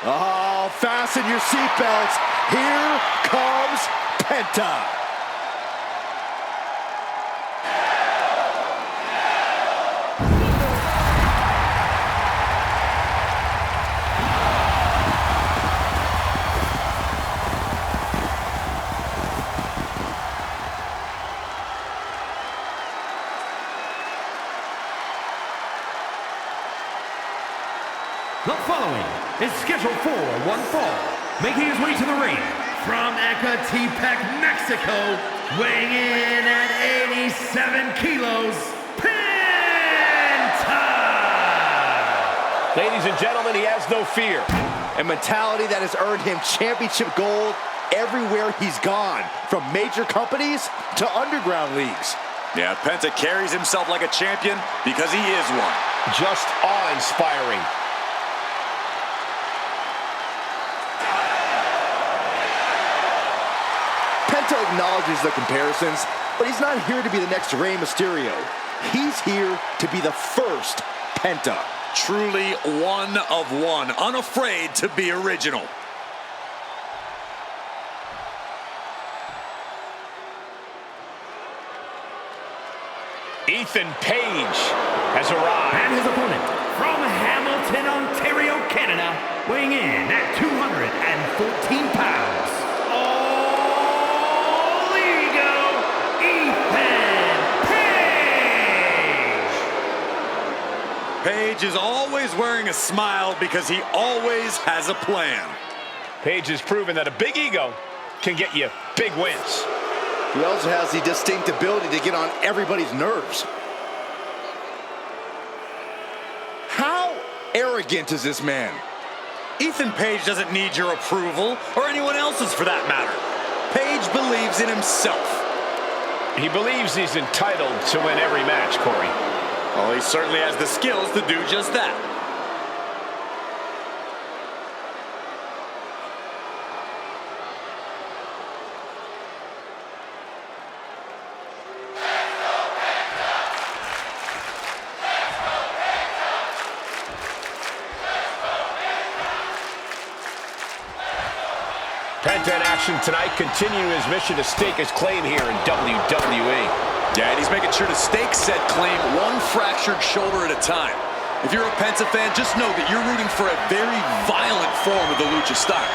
Oh, fasten your seatbelts. Here comes Penta. The following is scheduled for one fall, making his way to the ring from Ecatepec, Mexico, weighing in at 87 kilos, Penta! Ladies and gentlemen, he has no fear. A mentality that has earned him championship gold everywhere he's gone, from major companies to underground leagues. Yeah, Penta carries himself like a champion because he is one. Just awe-inspiring. Penta acknowledges the comparisons, but he's not here to be the next Rey Mysterio. He's here to be the first Penta. Truly one of one, unafraid to be original. Ethan Page has arrived. And his opponent from Hamilton, Ontario, Canada, weighing in at 214 pounds. All Ego, Ethan Page! Page is always wearing a smile because he always has a plan. Page has proven that a big ego can get you big wins. He also has the distinct ability to get on everybody's nerves. How arrogant is this man? Ethan Page doesn't need your approval, or anyone else's for that matter. Page believes in himself. He believes he's entitled to win every match, Corey. Well, he certainly has the skills to do just that. Penta in action tonight, continuing his mission to stake his claim here in WWE. Yeah, and he's making sure to stake said claim one fractured shoulder at a time. If you're a Penta fan, just know that you're rooting for a very violent form of the lucha style.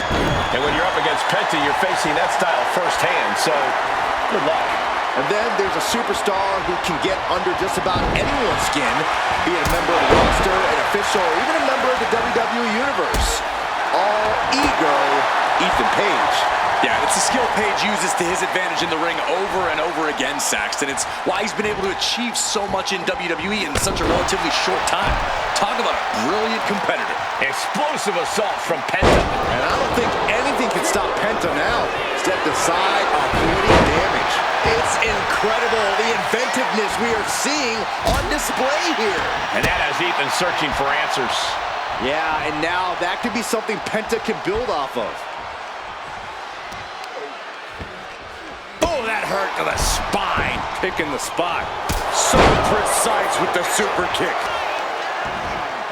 And when you're up against Penta, you're facing that style firsthand, so good luck. And then there's a superstar who can get under just about anyone's skin, be it a member of the roster, an official, or even a member of the WWE Universe. All Ego, Ethan Page. Yeah, it's a skill Page uses to his advantage in the ring over and over again, Saxton. It's why he's been able to achieve so much in WWE in such a relatively short time. Talk about a brilliant competitor. Explosive assault from Penta. And I don't think anything can stop Penta now. Stepped aside, avoiding damage. It's incredible, the inventiveness we are seeing on display here. And that has Ethan searching for answers. Yeah, and now that could be something Penta can build off of. Oh, that hurt to the spine. Picking the spot. So precise with the super kick.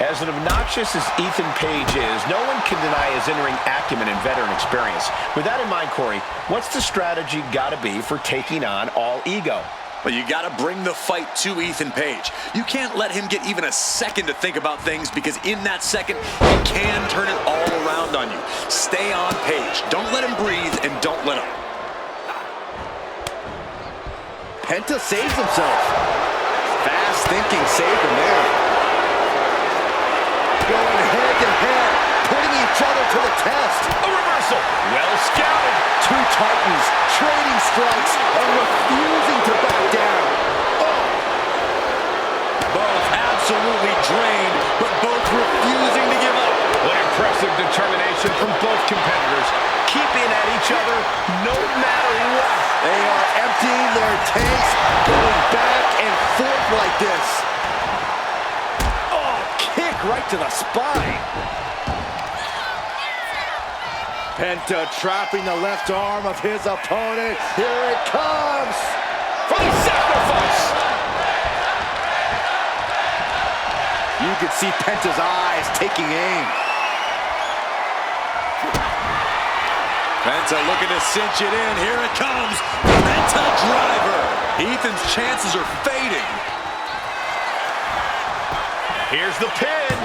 As obnoxious as Ethan Page is, no one can deny his in-ring acumen and veteran experience. With that in mind, Corey, what's the strategy got to be for taking on All Ego? But you got to bring the fight to Ethan Page. You can't let him get even a second to think about things, because in that second, he can turn it all around on you. Stay on Page. Don't let him breathe, and don't let him. Penta saves himself. Fast thinking saved him there. Going head to head, putting each other to the test. A reversal. Well scouted. Two titans trading strikes and refusing to back down. Oh. Both absolutely drained, but both refusing to give up. What impressive determination from both competitors, keeping at each other no matter what. They are emptying their tanks, going back and forth like this. Oh, kick right to the spine. Penta trapping the left arm of his opponent. Here it comes. For the sacrifice. You could see Penta's eyes taking aim. Penta looking to cinch it in. Here it comes. Penta driver. Ethan's chances are fading. Here's the pin.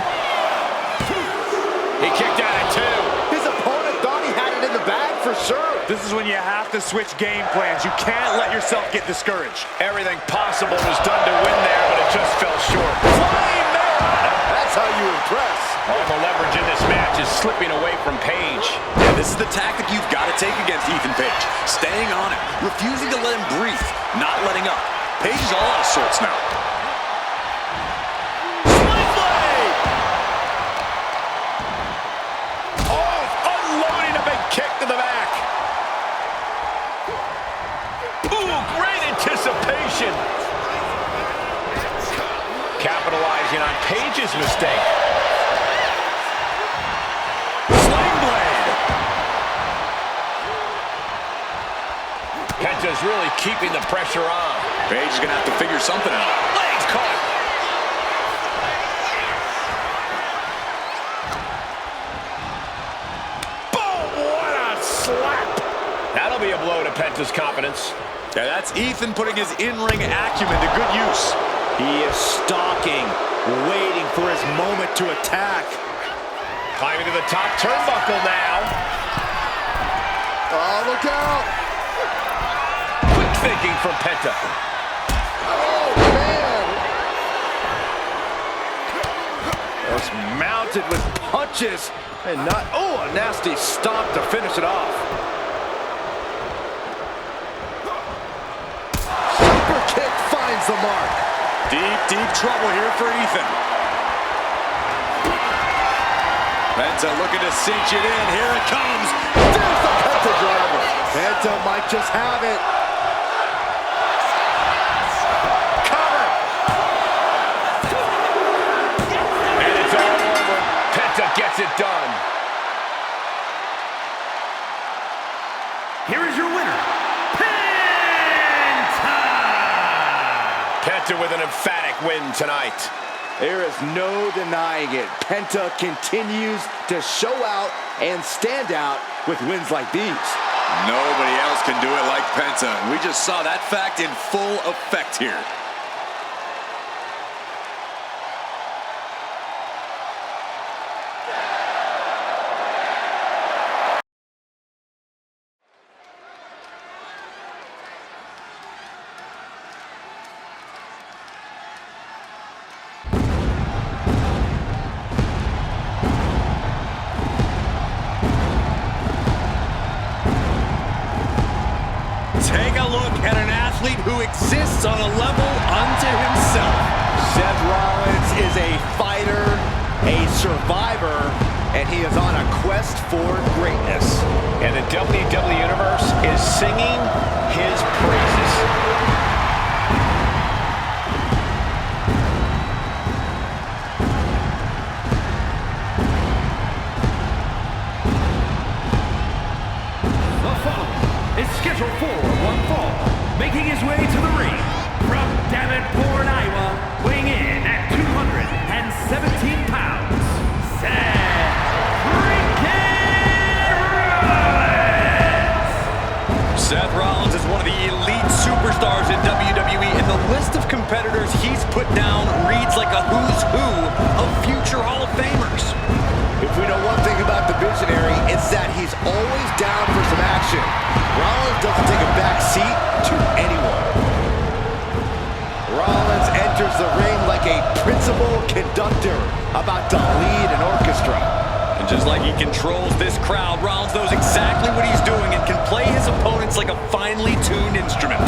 He kicked out at 2. His opponent thought he had it in the bag for sure. This is when you have to switch game plans. You can't let yourself get discouraged. Everything possible was done to win there, but it just fell short. Flying Marinada. That's how you impress. All the leverage in this match is slipping away from Page. Yeah, this is the tactic you've got to take against Ethan Page. Staying on him, refusing to let him breathe, not letting up. Page is all out of sorts now. Sling blade! Oh, unloading a big kick to the back. Ooh, great anticipation. Capitalizing on Page's mistake. Penta's really keeping the pressure on. Page is going to have to figure something out. Legs caught. Boom! What a slap. That'll be a blow to Penta's confidence. Yeah, that's Ethan putting his in-ring acumen to good use. He is stalking, waiting for his moment to attack. Climbing to the top turnbuckle now. Oh, look out! Thinking from Penta. Oh, man! Just mounted with punches and not... Oh, a nasty stomp to finish it off. Super kick finds the mark. Deep, deep trouble here for Ethan. Penta looking to cinch it in. Here it comes. There's the Penta driver. Penta might just have it. Gets it done. Here is your winner, Penta! Penta with an emphatic win tonight. There is no denying it. Penta continues to show out and stand out with wins like these. Nobody else can do it like Penta. We just saw that fact in full effect here. Take a look at an athlete who exists on a level unto himself. Seth Rollins is a fighter, a survivor, and he is on a quest for greatness. And the WWE Universe is singing his praises. Is scheduled for one fall, making his way to the ring from Davenport, Iowa, weighing in at 217 pounds, Seth freaking Rollins! Seth Rollins is one of the elite superstars in WWE, and the list of competitors he's put down reads like a who's who of future Hall of Famers. If we know one thing about the Visionary, it's that he's always down for some action. Rollins doesn't take a back seat to anyone. Rollins enters the ring like a principal conductor about to lead an orchestra. And just like he controls this crowd, Rollins knows exactly what he's doing and can play his opponents like a finely tuned instrument.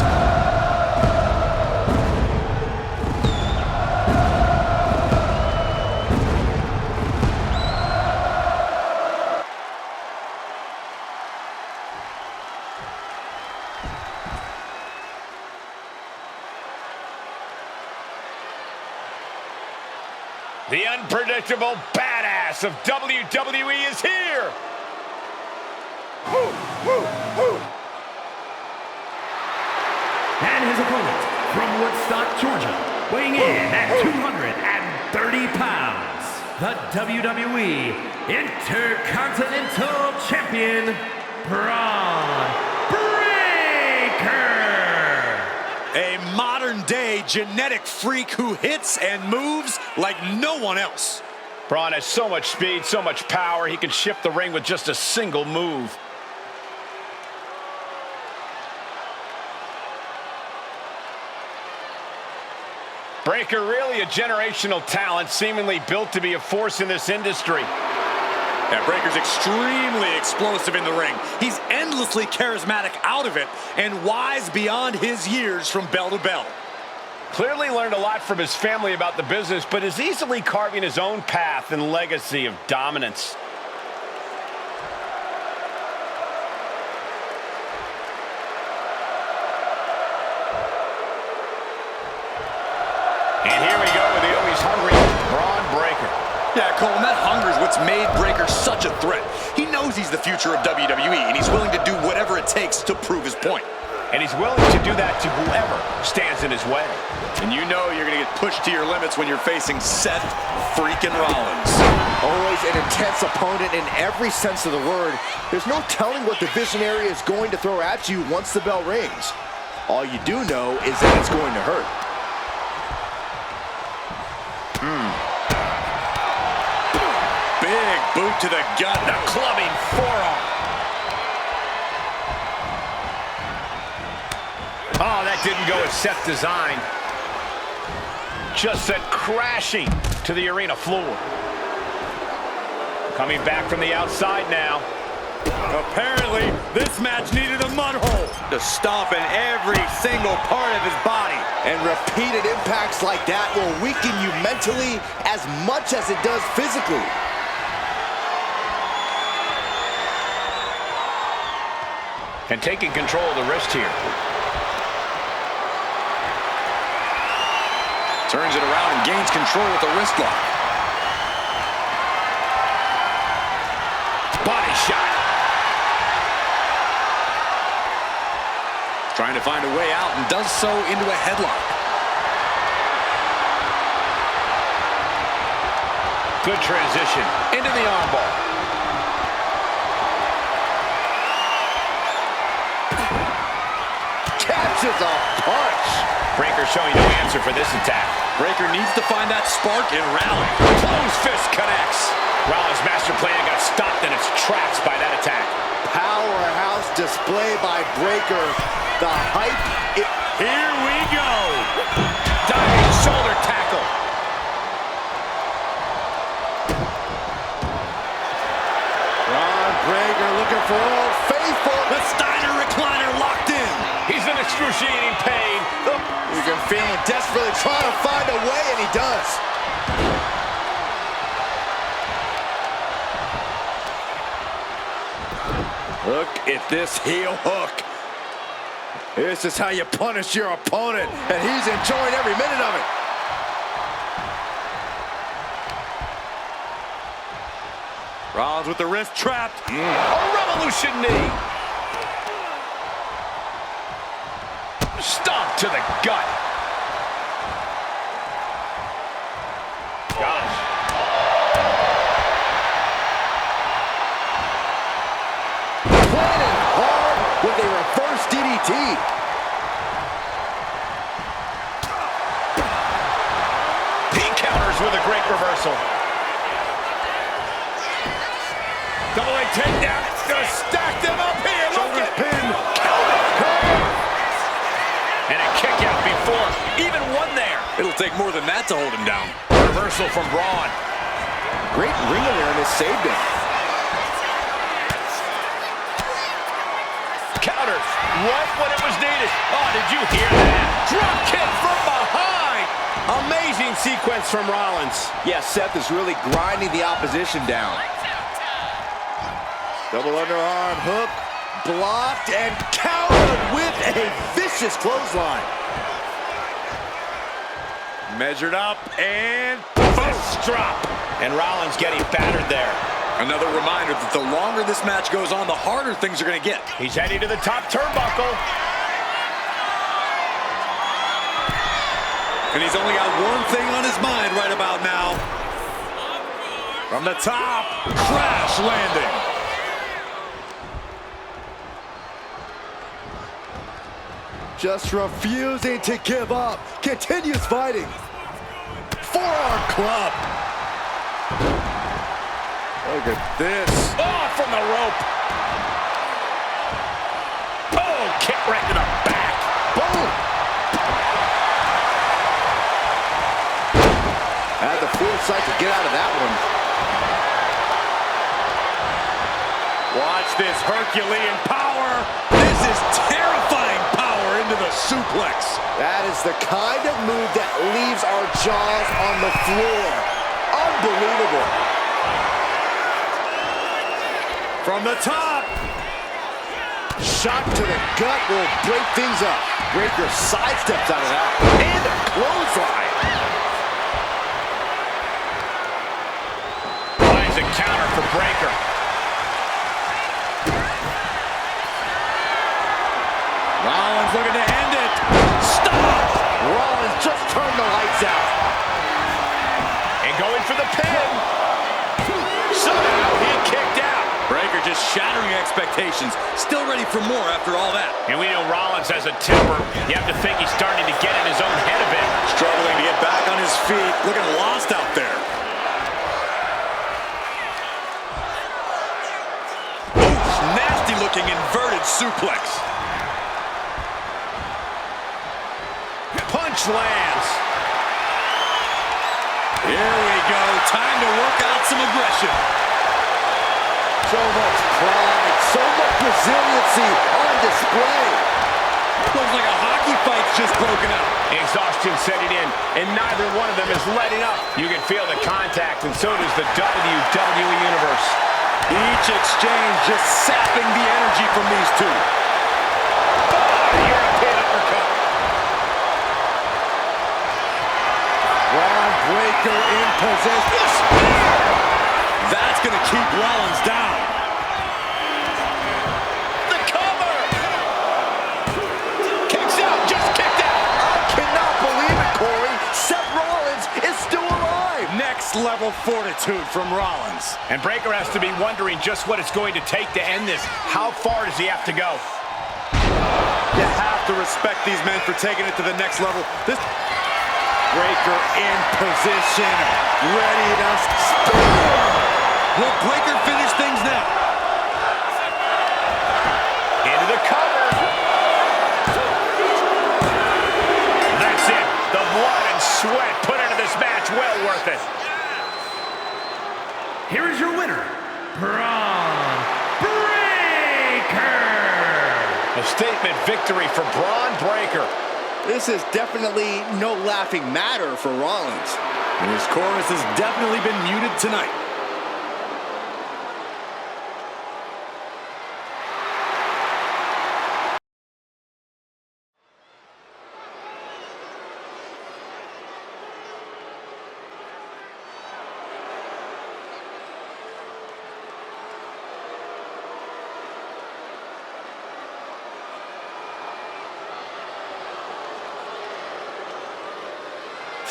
The unpredictable badass of WWE is here. And his opponent from Woodstock, Georgia, weighing in at 230 pounds, the WWE Intercontinental Champion, Braun Breaker. A modern-day genetic freak who hits and moves like no one else. Braun has so much speed, so much power, he can shift the ring with just a single move. Breaker, really a generational talent, seemingly built to be a force in this industry. Yeah, Breaker's extremely explosive in the ring. He's endlessly charismatic out of it and wise beyond his years from bell to bell. Clearly learned a lot from his family about the business, but is easily carving his own path and legacy of dominance. And here we go with the always hungry Braun Breaker. Yeah, Cole, and that hunger is what's made Breaker such a threat. He knows he's the future of WWE, and he's willing to do whatever it takes to prove his point. And he's willing to do that to whoever stands in his way. And you know you're going to get pushed to your limits when you're facing Seth freaking Rollins. Always an intense opponent in every sense of the word. There's no telling what the Visionary is going to throw at you once the bell rings. All you do know is that it's going to hurt. Big boot to the gut. The clubbing forearm. Oh, that didn't go as Seth designed. Just sent crashing to the arena floor. Coming back from the outside now. Apparently, this match needed a mud hole to stomp in every single part of his body. And repeated impacts like that will weaken you mentally as much as it does physically. And taking control of the wrist here. Turns it around and gains control with the wrist lock. Body shot. Trying to find a way out and does so into a headlock. Good transition into the armbar. Catches a punch. Breaker showing no answer for this attack. Breaker needs to find that spark and rally. Close fist connects. Rollins' master plan got stopped in its tracks by that attack. Powerhouse display by Breaker. The hype. Here we go. Diving shoulder tackle. Braun Breaker looking for Old Faithful. The Steiner recliner locked in. He's in excruciating pain. You can feel him desperately trying to find a way, and he does. Look at this heel hook. This is how you punish your opponent, and he's enjoying every minute of it. Rollins with the wrist trapped. A revolution knee. Stomp to the gut. Gosh. Planted hard with a reverse DDT. He counters with a great reversal. Double leg takedown. It's going to stack them up here. Shoulders pinned. And a kick out before. Even one there. It'll take more than that to hold him down. Reversal from Braun. Great ring awareness saved him. Counters right when it was needed. Oh, did you hear that? Drop kick from behind. Amazing sequence from Rollins. Yeah, Seth is really grinding the opposition down. Double underarm hook, blocked and countered with a vicious clothesline. Measured up and Fist drop. And Rollins getting battered there. another reminder that the longer this match goes on, the harder things are going to get. He's heading to the top turnbuckle. And he's only got one thing on his mind right about now. From the top, crash landing. Just refusing to give up. Continues fighting. Forearm club. Look at this. Oh, from the rope. Oh, kick right to the back. Boom. Had the foresight to get out of that one. Watch this Herculean power. This is terrifying power into the suplex. That is the kind of move that leaves our jaws on the floor. Unbelievable. From the top. Shot to the gut will break things up. Breaker sidesteps out of that. And a clothesline. Finds a counter for Breaker. Rollins looking to end it. Stop! Rollins just turned the lights out. And going for the pin. Somehow he kicked out. Breaker just shattering expectations. Still ready for more after all that. And we know Rollins has a temper. You have to think he's starting to get in his own head a bit. Struggling to get back on his feet. Looking lost out there. Oof, nasty looking inverted suplex. Punch lands. Here we go. Time to work out some aggression. So much pride, so much resiliency on display. Looks like a hockey fight's just broken out. Exhaustion setting in, and neither one of them is letting up. You can feel the contact, and so does the WWE Universe. Each exchange just sapping the energy from these two. European uppercut. Braun Breaker in possession. That's going to keep Rollins down. The cover. Kicks out, just kicked out. I cannot believe it, Corey. Seth Rollins is still alive. Next level fortitude from Rollins. And Breaker has to be wondering just what it's going to take to end this. How far does he have to go? You have to respect these men for taking it to the next level. This Breaker in position, ready to spin. Will Breaker finish things now? Into the cover. That's it. The blood and sweat put into this match. Well worth it. Here is your winner, Braun Breaker. A statement victory for Braun Breaker. This is definitely no laughing matter for Rollins. And his chorus has definitely been muted tonight.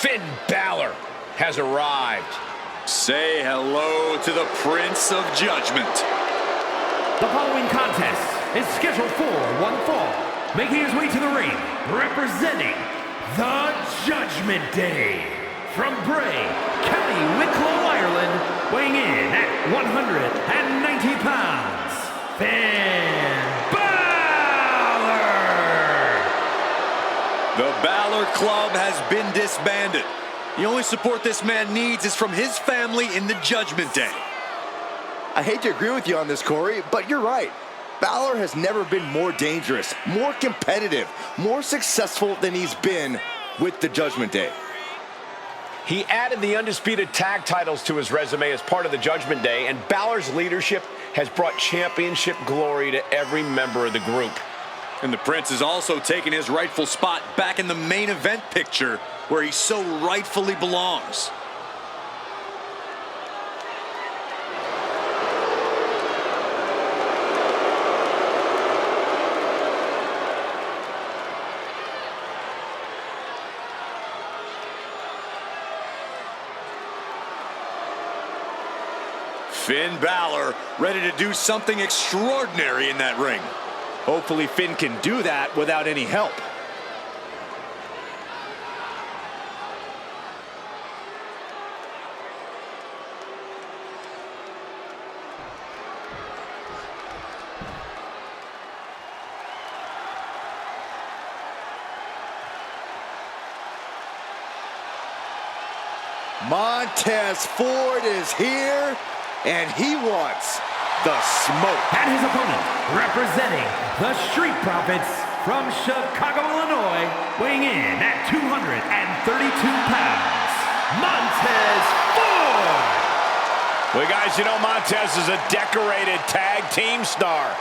Finn Balor has arrived. Say hello to the Prince of Judgment. The following contest is scheduled for one fall. Making his way to the ring, representing the Judgment Day. From Bray, County Wicklow, Ireland, weighing in at 190 pounds, Finn Balor! The Balor Club has been disbanded. The only support this man needs is from his family in the Judgment Day. I hate to agree with you on this, Corey, but you're right. Balor has never been more dangerous, more competitive, more successful than he's been with the Judgment Day. He added the undisputed tag titles to his resume as part of the Judgment Day, and Balor's leadership has brought championship glory to every member of the group. And the Prince has also taken his rightful spot back in the main event picture where he so rightfully belongs. Finn Balor ready to do something extraordinary in that ring. Hopefully Finn can do that without any help. Montez Ford is here, and he wants the smoke. And his opponent, representing the Street Profits from Chicago, Illinois, weighing in at 232 pounds, Montez Ford. Well, guys, you know Montez is a decorated tag team star.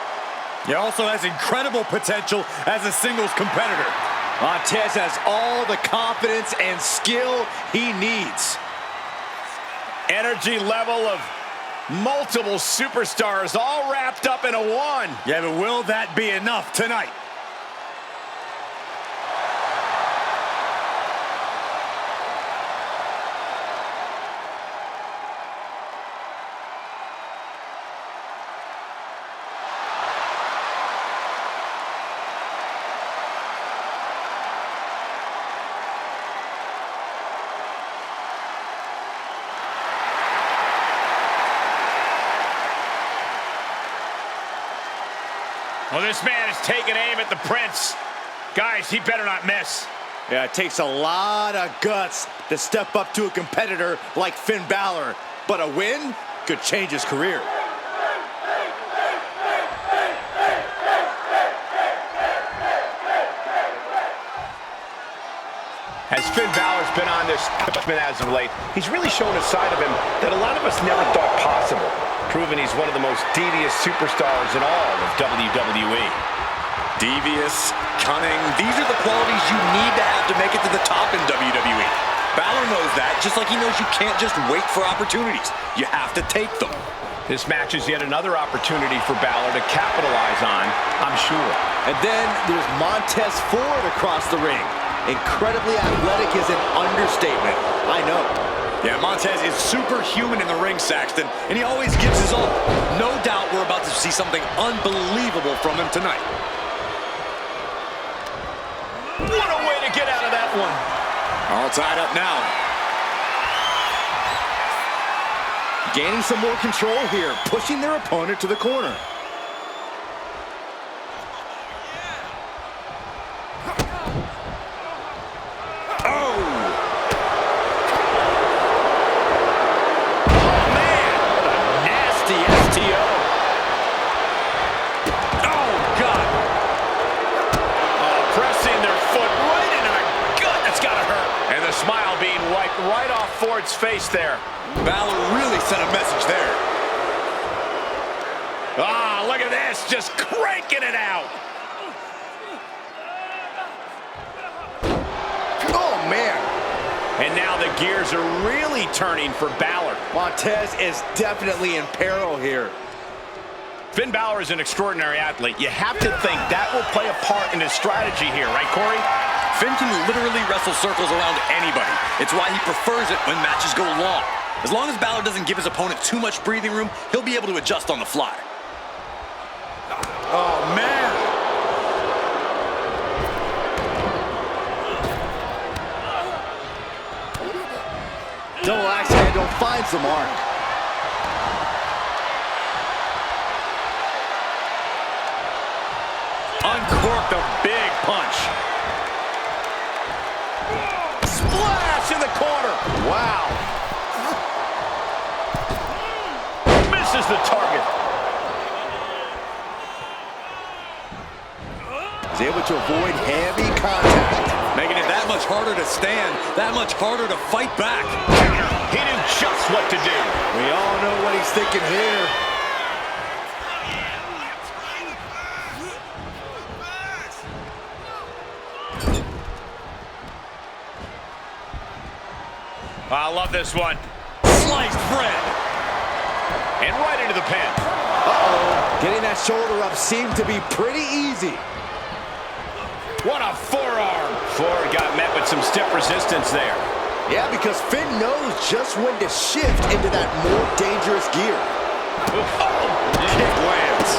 He also has incredible potential as a singles competitor. Montez has all the confidence and skill he needs. Energy level of multiple superstars all wrapped up in a one. Yeah, but will that be enough tonight? Well, this man is taking aim at the Prince. Guys, he better not miss. Yeah, it takes a lot of guts to step up to a competitor like Finn Balor, but a win could change his career. As Finn Balor's been on this as of late, he's really shown a side of him that a lot of us never thought possible, proving he's one of the most devious superstars in all of WWE. Devious, cunning, these are the qualities you need to have to make it to the top in WWE. Balor knows that, just like he knows you can't just wait for opportunities. You have to take them. This match is yet another opportunity for Balor to capitalize on, I'm sure. And then there's Montez Ford across the ring. Incredibly athletic is an understatement, I know. Yeah, Montez is superhuman in the ring, Saxton, and he always gives his all. No doubt we're about to see something unbelievable from him tonight. What a way to get out of that one. All tied up now. Gaining some more control here, pushing their opponent to the corner. Right off Ford's face there. Balor really sent a message there. Ah, look at this, just cranking it out. Oh, man. And now the gears are really turning for Balor. Montez is definitely in peril here. Finn Balor is an extraordinary athlete. You have to think that will play a part in his strategy here, right, Corey? Finn can literally wrestle circles around anybody. It's why he prefers it when matches go long. As long as Balor doesn't give his opponent too much breathing room, he'll be able to adjust on the fly. Oh, man. Double axe handle finds the mark. Uncorked a big punch. Splash in the corner. Wow. Misses the target. He's able to avoid heavy contact. Making it that much harder to stand, that much harder to fight back. He knew just what to do. We all know what he's thinking here. I love this one. Sliced bread. And right into the pin. Uh-oh. Getting that shoulder up seemed to be pretty easy. What a forearm. Ford got met with some stiff resistance there. Yeah, because Finn knows just when to shift into that more dangerous gear. Oh, kick lands.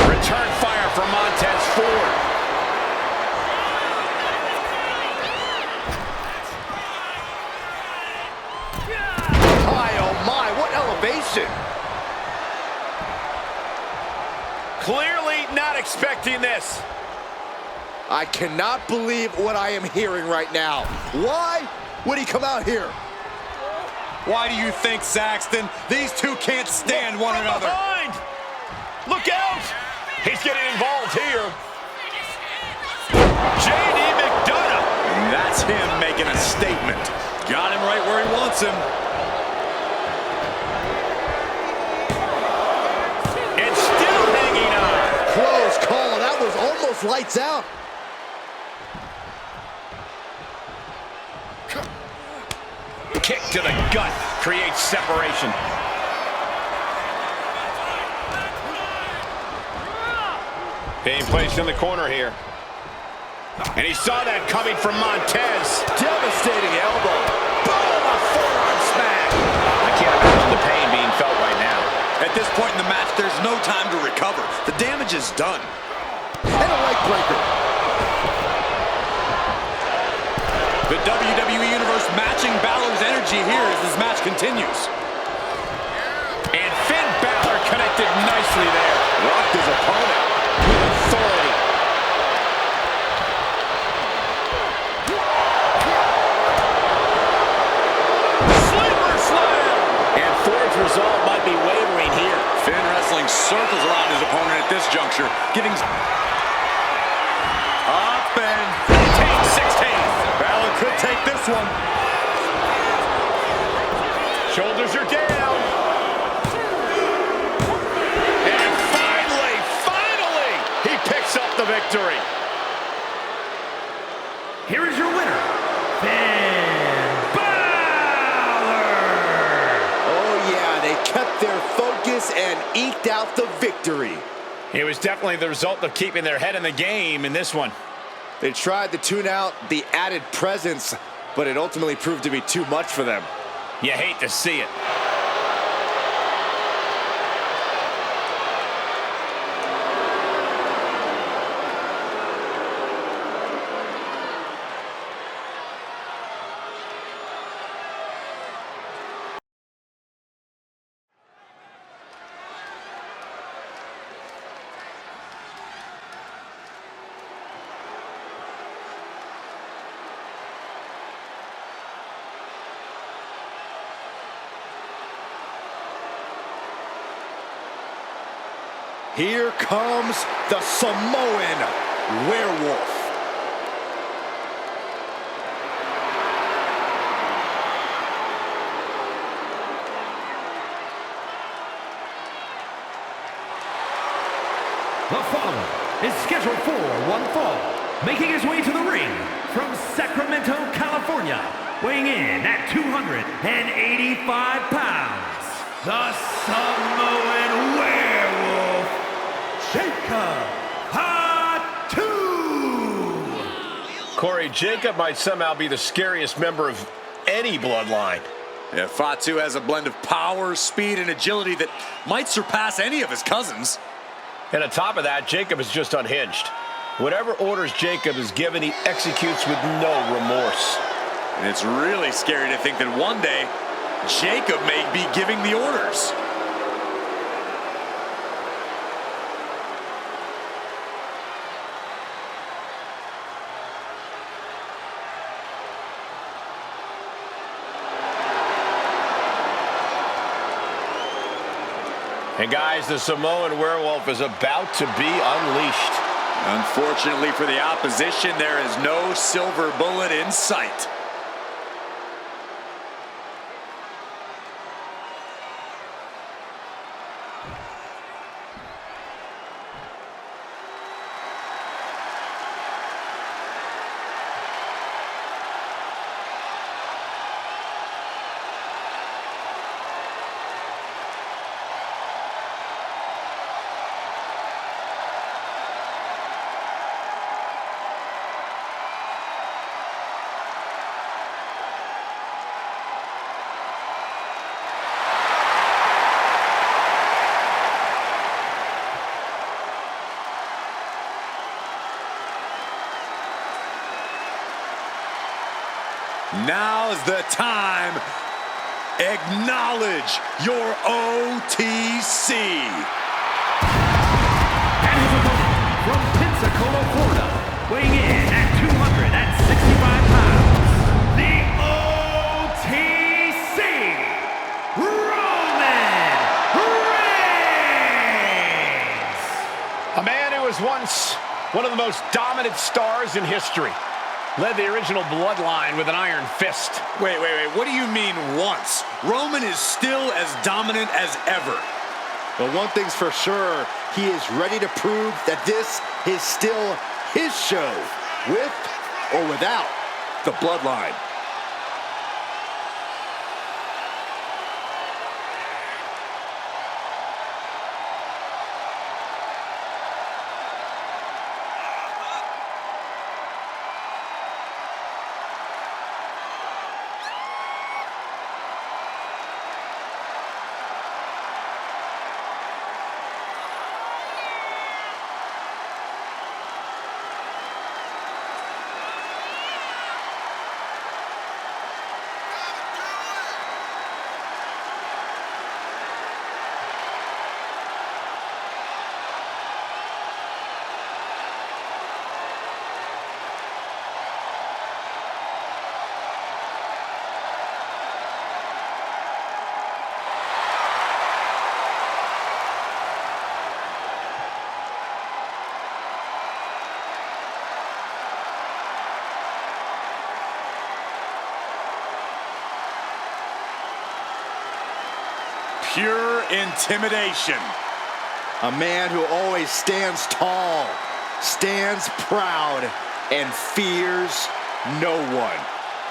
Return fire from Montez Ford. Oh my, what elevation. Clearly not expecting this. I cannot believe what I am hearing right now. Why would he come out here? Why do you think, Saxton? These two can't stand one another. Behind. Look out! He's getting involved here. J.D. McDonough. That's him making a statement. Got him right where he wants him. And still hanging on. Close call. That was almost lights out. Kick to the gut creates separation. Being placed in the corner here. And he saw that coming from Montez. Devastating elbow. Boom! A forearm smash. I can't imagine the pain being felt right now. At this point in the match, there's no time to recover. The damage is done. And a leg breaker. The WWE Universe matching Balor's energy here as this match continues. And Finn Balor connected nicely there. Rocked his opponent with authority. Sleeper slam! And Ford's resolve might be wavering here. Finn wrestling circles around his opponent at this juncture, giving up and 16. Balor could take this one. Shoulders are down. And finally, he picks up the victory. Here is your winner, Finn Balor! Oh yeah, they kept their focus and eked out the victory. It was definitely the result of keeping their head in the game in this one. They tried to tune out the added presence, but it ultimately proved to be too much for them. You hate to see it. Here comes the Samoan Werewolf. The following is scheduled for one fall, making his way to the ring from Sacramento, California, weighing in at 285 pounds, the Samoan Werewolf, Jacob Fatu! Corey, Jacob might somehow be the scariest member of any bloodline. Yeah, Fatu has a blend of power, speed, and agility that might surpass any of his cousins. And on top of that, Jacob is just unhinged. Whatever orders Jacob is given, he executes with no remorse. And it's really scary to think that one day, Jacob may be giving the orders. And guys, the Samoan Werewolf is about to be unleashed. Unfortunately for the opposition, there is no silver bullet in sight. Now's the time. Acknowledge your OTC. And his opponent from Pensacola, Florida, weighing in was once one of the most dominant stars in history. Led the original bloodline with an iron fist. Wait. What do you mean once? Roman is still as dominant as ever. But one thing's for sure, he is ready to prove that this is still his show, with or without the bloodline. Pure intimidation. A man who always stands tall, stands proud, and fears no one.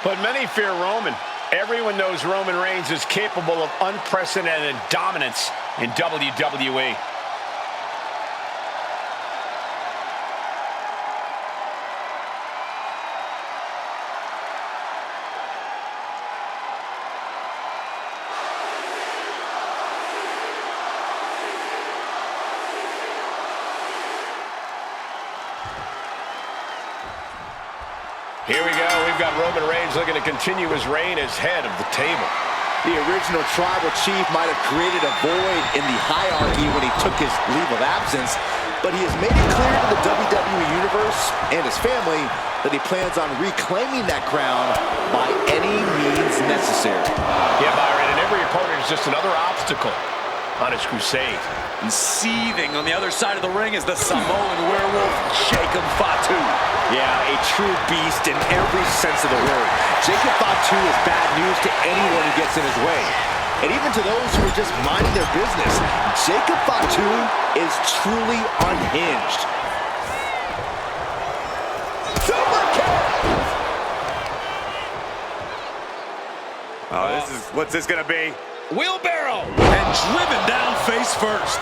But many fear Roman. Everyone knows Roman Reigns is capable of unprecedented dominance in WWE. Here we go. We've got Roman Reigns looking to continue his reign as head of the table. The original tribal chief might have created a void in the hierarchy when he took his leave of absence, but he has made it clear to the WWE Universe and his family that he plans on reclaiming that crown by any means necessary. Yeah, Byron, and every opponent is just another obstacle on his crusade. And seething on the other side of the ring is the Samoan werewolf, Jacob Fatu. Yeah, a true beast in every sense of the word. Jacob Fatu is bad news to anyone who gets in his way. And even to those who are just minding their business, Jacob Fatu is truly unhinged. Super kick! Oh, what's this gonna be? Wheelbarrow! And driven down face first.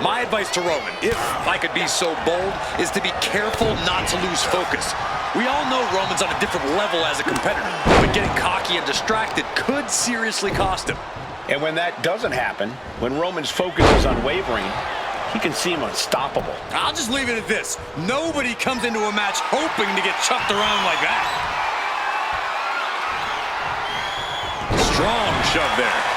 My advice to Roman, if I could be so bold, is to be careful not to lose focus. We all know Roman's on a different level as a competitor, but getting cocky and distracted could seriously cost him. And when that doesn't happen, when Roman's focus is unwavering, he can seem unstoppable. I'll just leave it at this. Nobody comes into a match hoping to get chucked around like that. Strong shove there.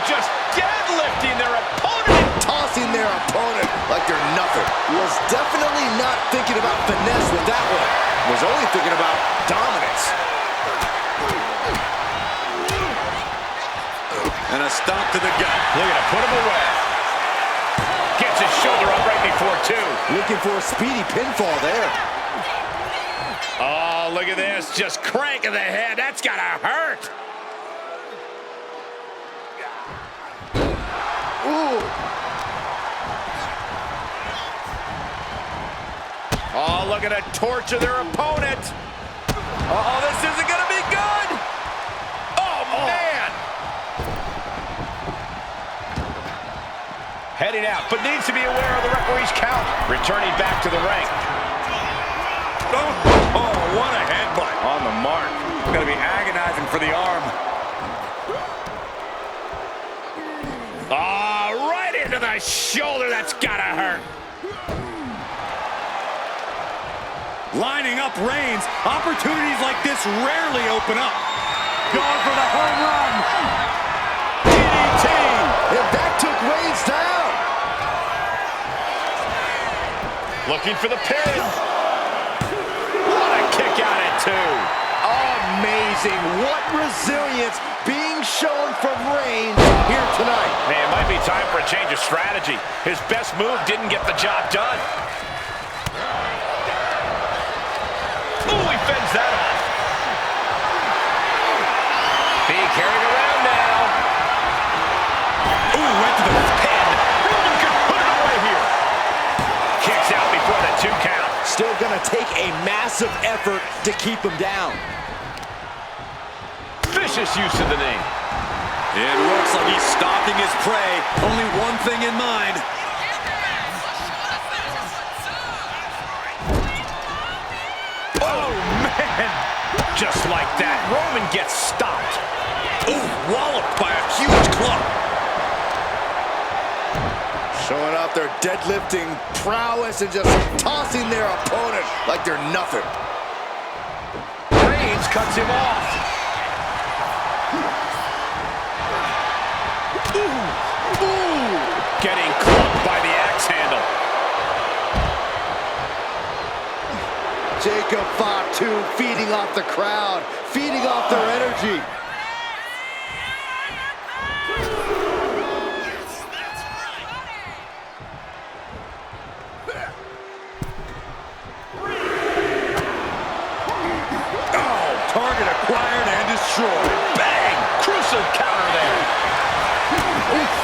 Just deadlifting their opponent. Tossing their opponent like they're nothing. Was definitely not thinking about finesse with that one. Was only thinking about dominance. And a stomp to the gut. Looking to put him away. Gets his shoulder up right before two. Looking for a speedy pinfall there. Oh, look at this. Just cranking the head. That's gotta hurt. Ooh. Oh, looking to torture their opponent. Oh, this isn't going to be good. Oh, man. Heading out, but needs to be aware of the referee's count. Returning back to the ring. Oh, what a headbutt. On the mark. Gonna be agonizing for the arm. Oh, right into the shoulder. That's gotta hurt. Lining up Reigns. Opportunities like this rarely open up. Going for the home run. DDT. And that took Reigns down. Looking for the pin. What a kick out at two. Amazing. What resilience being shown from Reigns here tonight. Man, it might be time for a change of strategy. His best move didn't get the job done. Ooh, he fends that off. Being carried around now. Ooh, went to the pin. Roman could put it away here. Kicks out before the 2 count. Still gonna take a massive effort to keep him down. Vicious use of the knee. It looks like he's stalking his prey. Only one thing in mind. Oh, man. Just like that, Roman gets stopped. Ooh, walloped by a huge club. Showing off their deadlifting prowess and just tossing their opponent like they're nothing. Reigns cuts him off. Ooh. Getting clubbed by the axe handle. Jacob Fatu feeding off the crowd, feeding off their energy. Target acquired and destroyed. Bang! Crucial counter there. Oof.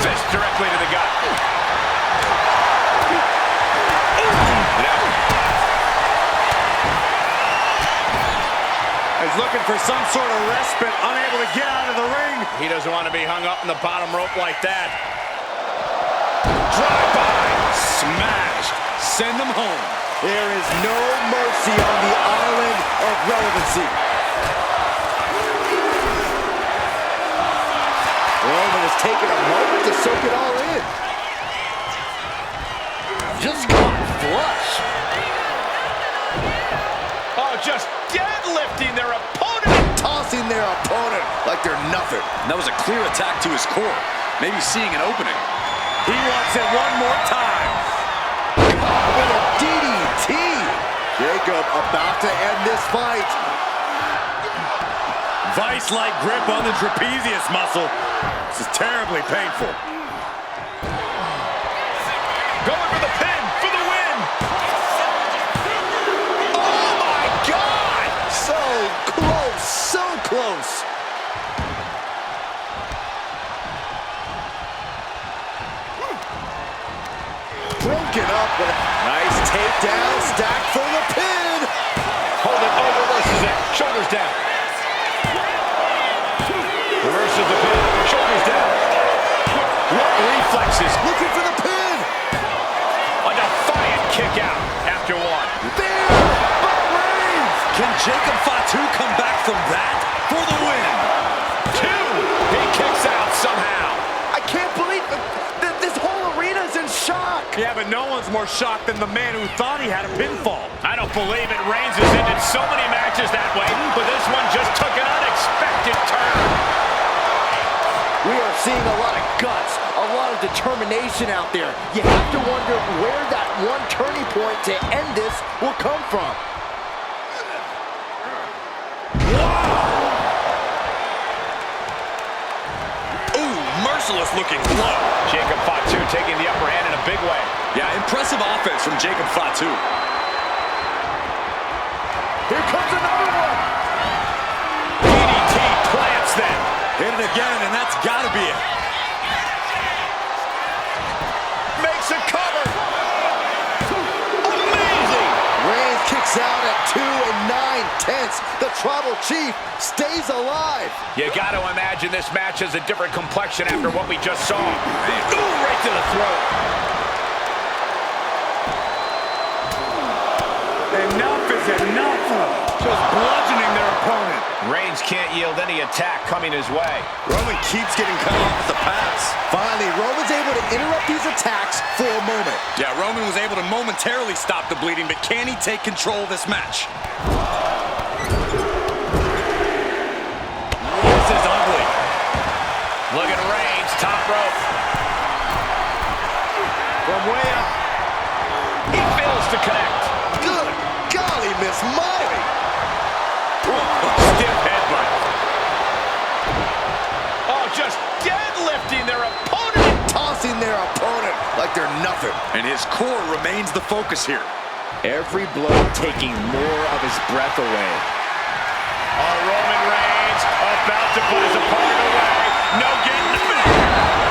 Fist directly to the gut. He's looking for some sort of respite, unable to get out of the ring. He doesn't want to be hung up in the bottom rope like that. Drive-by. Smashed. Send them home. There is no mercy on the island of relevancy. Roman has taken a moment to soak it all in. Just caught flush. Oh, just deadlifting their opponent. Tossing their opponent like they're nothing. And that was a clear attack to his core. Maybe seeing an opening. He wants it one more time. With a DDT. Jacob about to end this fight. Vice-like grip on the trapezius muscle. This is terribly painful. Going for the pin for the win. Oh, my God. So close, so close. Broken up with a nice takedown, stacked for the pin. Hold it, oh, reverses it. Shoulders down. Reverses the pin. Shoulders down. What reflexes? Looking for the pin. A defiant kick out after 1. There, but Reigns. Can Jacob Fatu come back from that for the win? 2. He kicks out somehow. I can't believe that this whole arena's in shock. Yeah, but no one's more shocked than the man who thought he had a pinfall. I don't believe it. Reigns has ended so many matches that way, but this one just took an unexpected turn. We are seeing a lot of guts, a lot of determination out there. You have to wonder where that one turning point to end this will come from. Ooh, merciless looking blow. Jacob Fatu taking the upper hand in a big way. Yeah, impressive offense from Jacob Fatu. Here comes another one. DDT plants them. Hit it again, and that's got to be it. Makes a cover. Amazing. Reigns kicks out at 2 9/10. The Tribal Chief stays alive. You got to imagine this match has a different complexion after what we just saw. Ooh, right to the throat. Enough is enough. Just bludgeoning their opponent. Reigns can't yield any attack coming his way. Roman keeps getting cut off at the pass. Finally, Roman's able to interrupt these attacks for a moment. Yeah, Roman was able to momentarily stop the bleeding, but can he take control of this match? This is ugly. Look at Reigns, top rope. From way up. He fails to connect. Good golly, Miss Molly. Stiff head him, and his core remains the focus here. Every blow taking more of his breath away. Oh, Roman Reigns about to put his opponent away. No getting him in.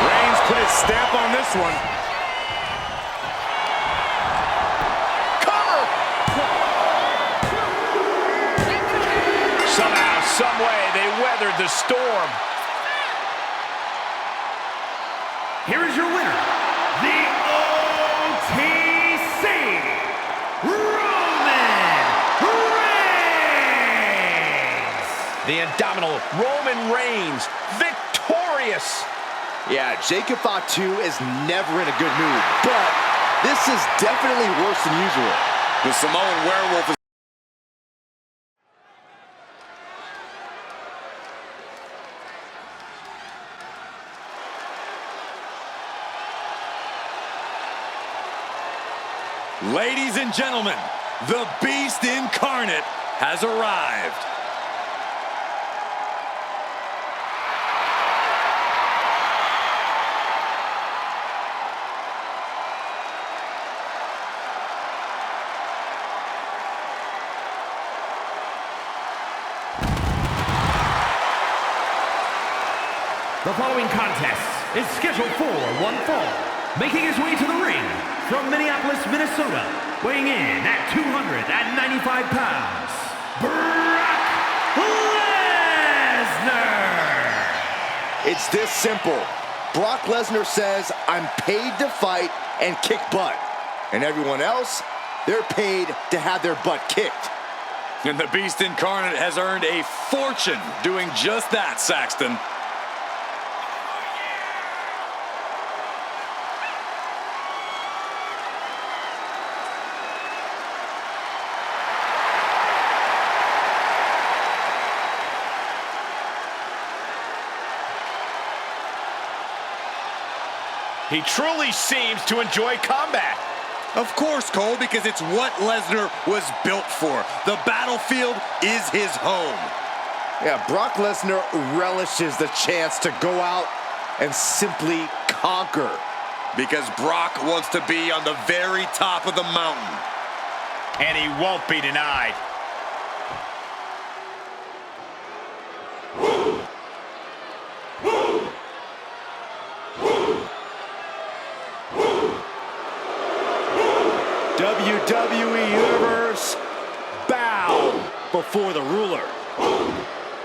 Reigns put his stamp on this one. Cover! Somehow, some way, they weathered the storm. Here is your winner, the OTC, Roman Reigns! The indomitable Roman Reigns, victorious! Yeah, Jacob Fatu is never in a good mood, but this is definitely worse than usual. The Samoan werewolf is... Ladies and gentlemen, the Beast Incarnate has arrived. The following contest is scheduled for one fall. Making his way to the ring from Minneapolis, Minnesota, weighing in at 295 pounds, Brock Lesnar! It's this simple. Brock Lesnar says, I'm paid to fight and kick butt. And everyone else, they're paid to have their butt kicked. And the Beast Incarnate has earned a fortune doing just that, Saxton. He truly seems to enjoy combat. Of course, Cole, because it's what Lesnar was built for. The battlefield is his home. Yeah, Brock Lesnar relishes the chance to go out and simply conquer. Because Brock wants to be on the very top of the mountain. And he won't be denied. WWE Universe, bow before the ruler.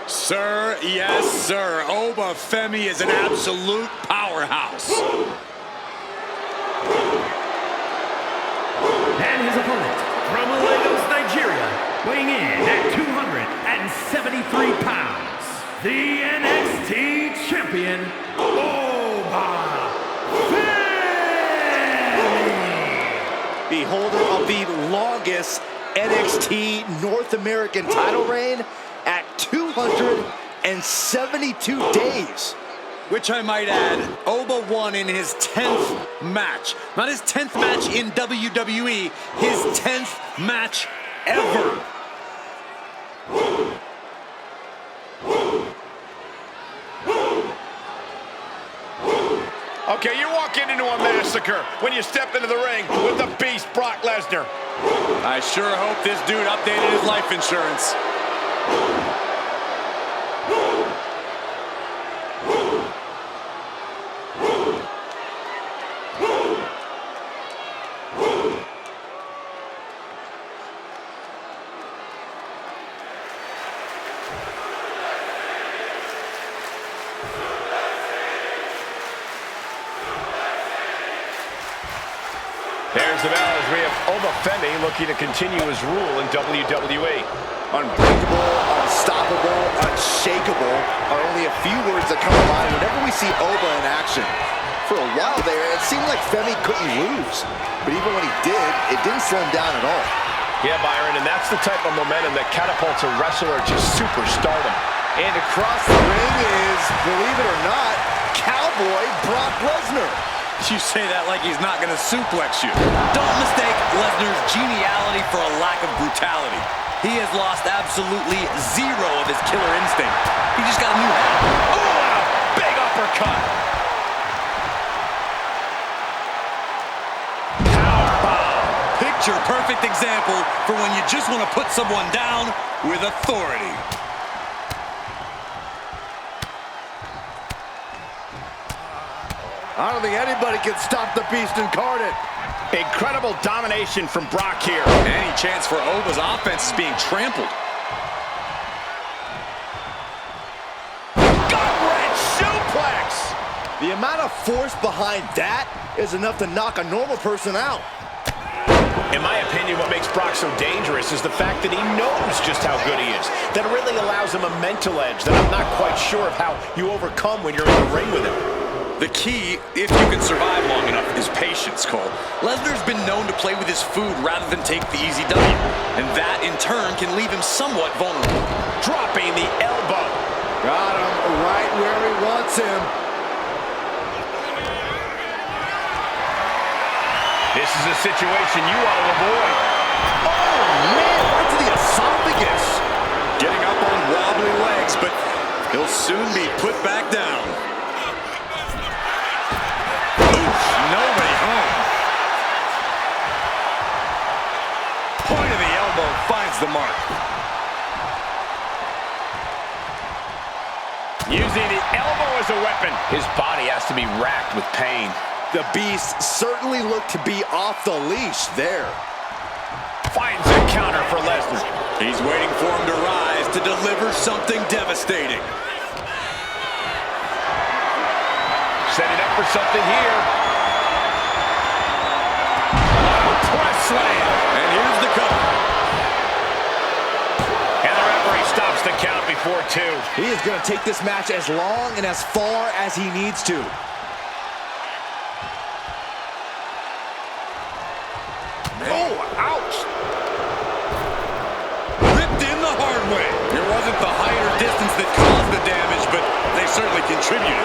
Sir, yes, sir. Oba Femi is an absolute powerhouse. And his opponent from Lagos, Nigeria, weighing in at 273 pounds, the NXT champion, Oba Femi! The holder of the longest NXT North American title reign at 272 days. Which I might add, Oba won in his 10th match. Not his 10th match in WWE, his 10th match ever. Okay, you're walking into a massacre when you step into the ring with the Beast, Brock Lesnar. I sure hope this dude updated his life insurance. There's the bell as we have Oba Femi looking to continue his rule in WWE. Unbreakable, unstoppable, unshakable are only a few words that come to mind whenever we see Oba in action. For a while there, it seemed like Femi couldn't lose. But even when he did, it didn't slow him down at all. Yeah, Byron, and that's the type of momentum that catapults a wrestler to superstardom. And across the ring is, believe it or not, Cowboy Brock Lesnar. You say that like he's not going to suplex you. Don't mistake Lesnar's geniality for a lack of brutality. He has lost absolutely zero of his killer instinct. He just got a new head. Oh, and a big uppercut. Picture-perfect example for when you just want to put someone down with authority. I don't think anybody can stop the beast incarnate. Incredible domination from Brock here. Any chance for Oba's offense is being trampled. Gut-wrench suplex. The amount of force behind that is enough to knock a normal person out. In my opinion, what makes Brock so dangerous is the fact that he knows just how good he is. That really allows him a mental edge that I'm not quite sure of how you overcome when you're in the ring with him. The key, if you can survive long enough, is patience, Cole. Lesnar's been known to play with his food rather than take the easy W, and that, in turn, can leave him somewhat vulnerable. Dropping the elbow. Got him right where he wants him. This is a situation you want to avoid. Oh, man, right to the esophagus. Getting up on wobbly legs, but he'll soon be put back down. Nobody home. Point of the elbow finds the mark. Using the elbow as a weapon. His body has to be racked with pain. The Beast certainly looked to be off the leash there. Finds a counter for Lesnar. He's waiting for him to rise to deliver something devastating. Setting up for something here. Press slam. And here's the cover. And the referee stops the count before 2. He is going to take this match as long and as far as he needs to. Oh, ouch. Ripped in the hard way. It wasn't the height or distance that caused the damage, but they certainly contributed.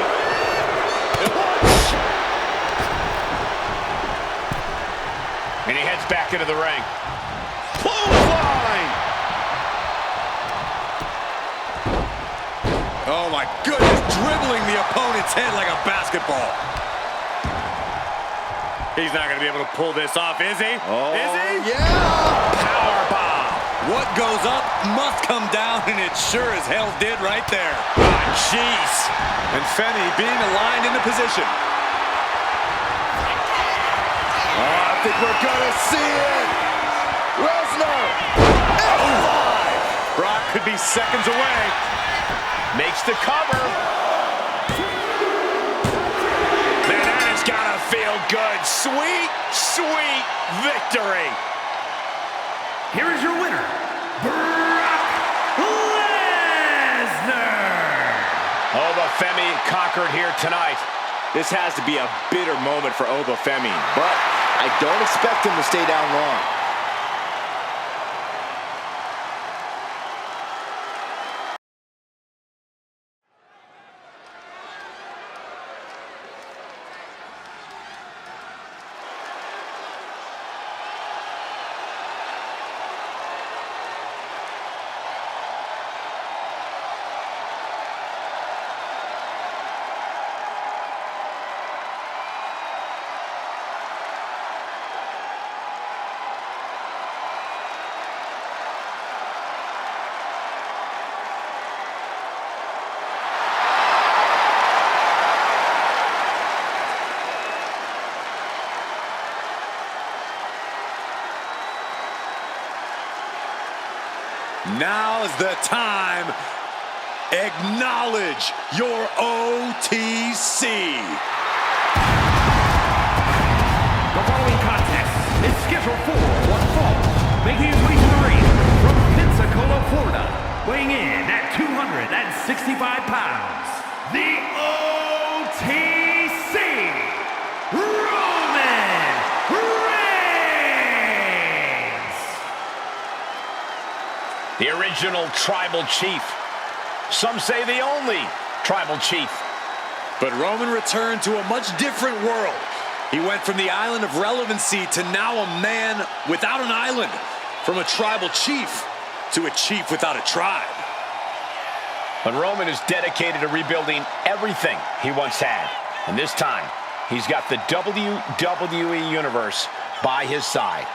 And he heads back into the ring. Clothesline! Oh my goodness, dribbling the opponent's head like a basketball. He's not going to be able to pull this off, is he? Oh, is he? yeah! Powerbomb. What goes up must come down, and it sure as hell did right there. Ah, jeez. And Femi being aligned into position. I think we're gonna see it. Lesnar. F5. Brock could be seconds away. Makes the cover. Man, that has gotta feel good. Sweet, sweet victory. Here is your winner, Brock Lesnar. Oba Femi conquered here tonight. This has to be a bitter moment for Oba Femi, but I don't expect him to stay down long. Now's the time. Acknowledge your OTC. The following contest is scheduled for one fall. Making his way to the ring from Pensacola, Florida, weighing in at 265 pounds, the OTC, Roman Reigns. The original tribal chief. Some say the only tribal chief. But Roman returned to a much different world. He went from the island of relevancy to now a man without an island. From a tribal chief to a chief without a tribe. But Roman is dedicated to rebuilding everything he once had. And this time, he's got the WWE Universe by his side.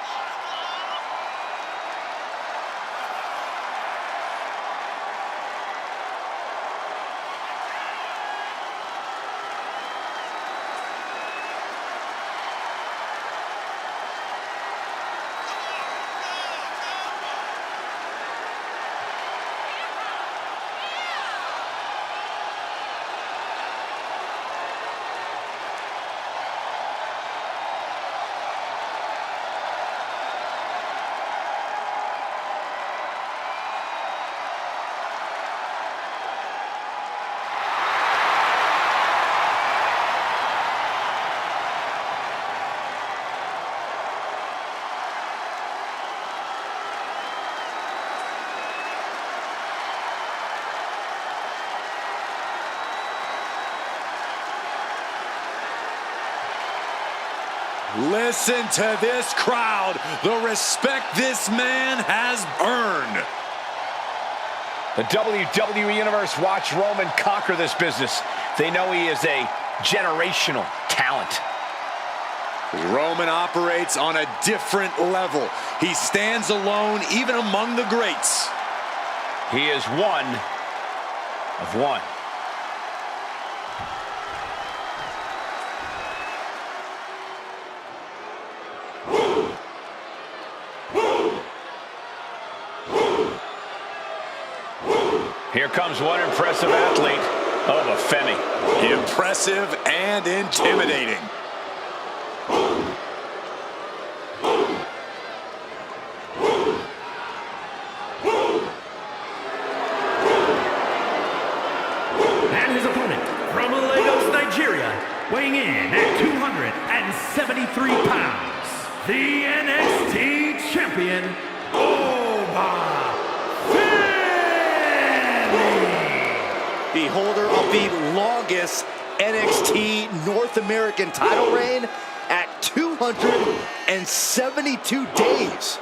Listen to this crowd, the respect this man has earned. The WWE Universe watched Roman conquer this business. They know he is a generational talent. Roman operates on a different level. He stands alone even among the greats. He is one of one. Here comes one impressive athlete, Oba Femi. Impressive and intimidating. And his opponent from Lagos, Nigeria, weighing in at 273 pounds, the NXT champion, Oba Femi. The holder of the longest NXT North American title reign at 272 days.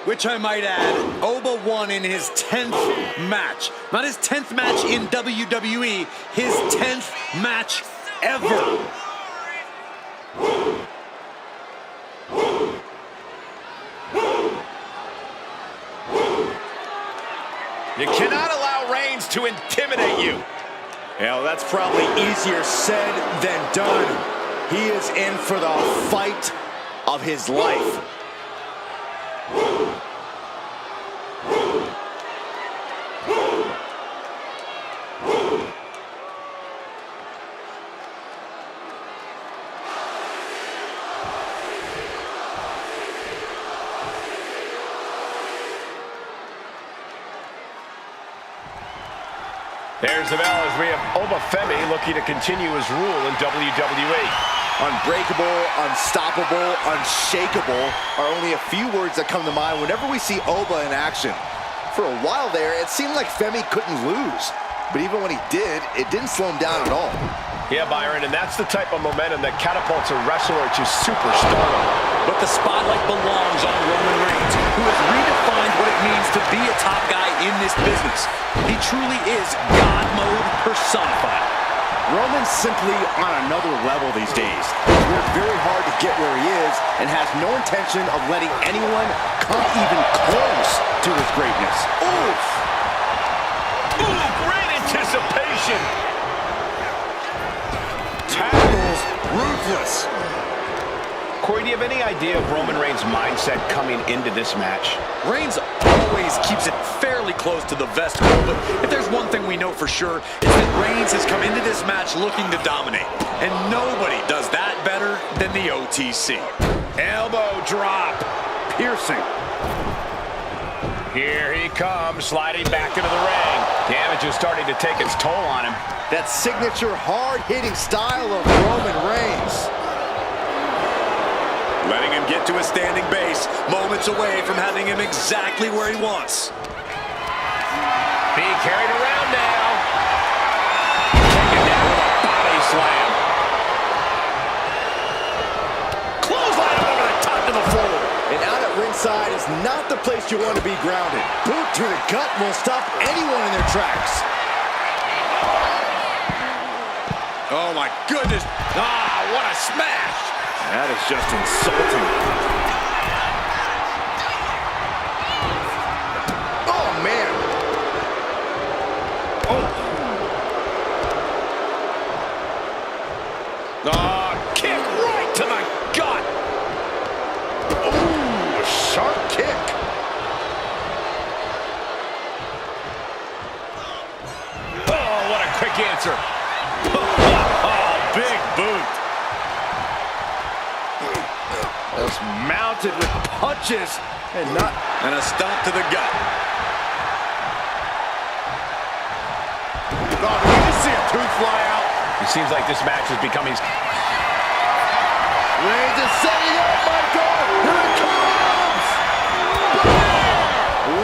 Which I might add, Oba won in his 10th match. Not his 10th match in WWE, his 10th match ever. You cannot allow Reigns to intimidate you. Yeah, well, that's probably easier said than done. He is in for the fight of his life. There's the bell as we have Oba Femi looking to continue his rule in WWE. Unbreakable, unstoppable, unshakable are only a few words that come to mind whenever we see Oba in action. For a while there, it seemed like Femi couldn't lose. But even when he did, it didn't slow him down at all. Yeah, Byron, and that's the type of momentum that catapults a wrestler to superstardom. But the spotlight belongs on Roman Reigns, who has redefined what it means to be a top guy in this business. He truly is God mode personified. Roman's simply on another level these days. He's worked very hard to get where he is and has no intention of letting anyone come even close to his greatness. Oof! Ooh, great anticipation! Tackles ruthless. Corey, do you have any idea of Roman Reigns' mindset coming into this match? Reigns always keeps it fairly close to the vest hole, but if there's one thing we know for sure, it's that Reigns has come into this match looking to dominate. And nobody does that better than the OTC. Elbow drop. Piercing. Here he comes, sliding back into the ring. Damage is starting to take its toll on him. That signature hard-hitting style of Roman Reigns. Letting him get to a standing base, moments away from having him exactly where he wants. Being carried around now. Taken down with a body slam. Clothesline over the top to the floor. And out at ringside is not the place you want to be grounded. Boot to the gut will stop anyone in their tracks. Oh my goodness. Ah, what a smash. That is just insulting. Oh, man. Oh, kick right to the gut. Ooh, a sharp kick. Oh, what a quick answer. Oh, big boot. Just mounted with punches and a stomp to the gut. Oh, did you just see a tooth fly out? It seems like this match is becoming... Reigns is setting up, Michael. Here it comes.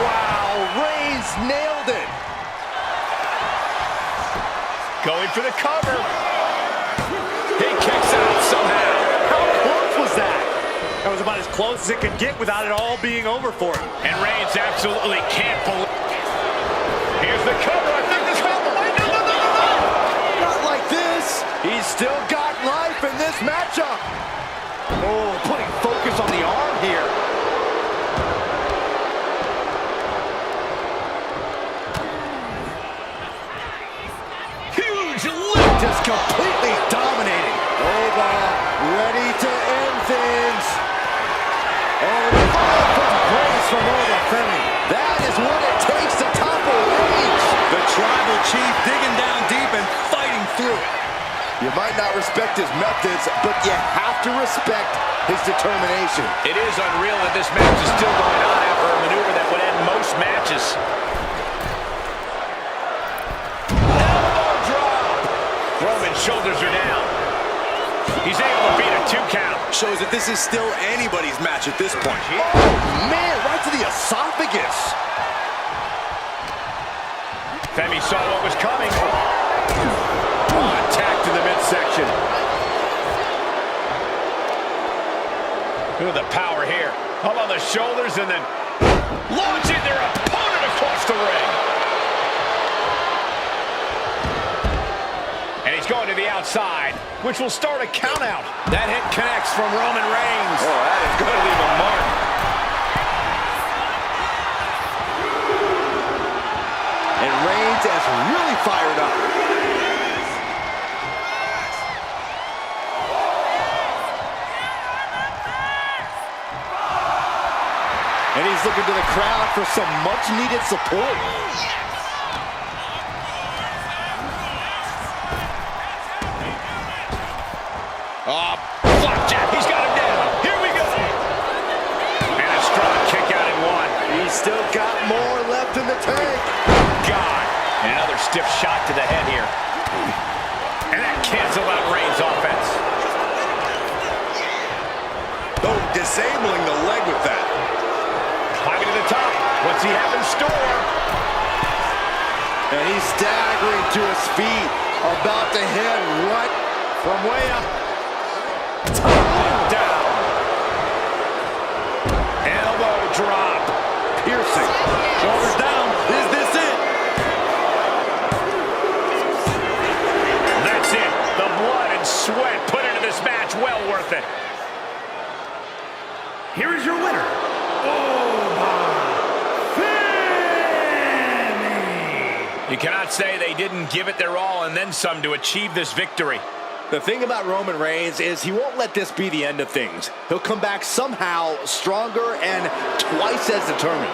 Wow, Reigns nailed it. Going for the cover. He kicks out somehow. How close was that? That was about as close as it could get without it all being over for him. And Reigns absolutely can't believe. Here's the cover. I think this happened. Wait, no. Not like this. He's still got life in this matchup. Oh, putting focus on the arm here. Huge lift. Just completely dominating. Over, ready to end things. Oh, the fire from grace from over Femi. That is what it takes to topple Reigns. The tribal chief digging down deep and fighting through it. You might not respect his methods, but you have to respect his determination. It is unreal that this match is still going on after a maneuver that would end most matches. Elbow drop. Roman's shoulders are down. He's able to beat a 2 count. Shows that this is still anybody's match at this point. Oh, man, right to the esophagus. Femi saw what was coming. Attacked in the midsection. Look at the power here. Up on the shoulders and then launching their opponent across the ring. And he's going to the outside, which will start a count out. That hit connects from Roman Reigns. Oh, that is going to leave a mark. And Reigns has really fired up. And he's looking to the crowd for some much-needed support. Oh, flapjack. He's got him down. Here we go. And a strong kick out in 1. He's still got more left in the tank. God. And another stiff shot to the head here. And that canceled out Reigns' offense. Oh, disabling the leg with that. Climbing to the top. What's he have in store? And he's staggering to his feet. About to hit right from way up. Down. Elbow drop. Piercing. Shoulders down. Is this it? That's it. The blood and sweat put into this match. Well worth it. Here is your winner, Femi. You cannot say they didn't give it their all and then some to achieve this victory. The thing about Roman Reigns is he won't let this be the end of things. He'll come back somehow stronger and twice as determined.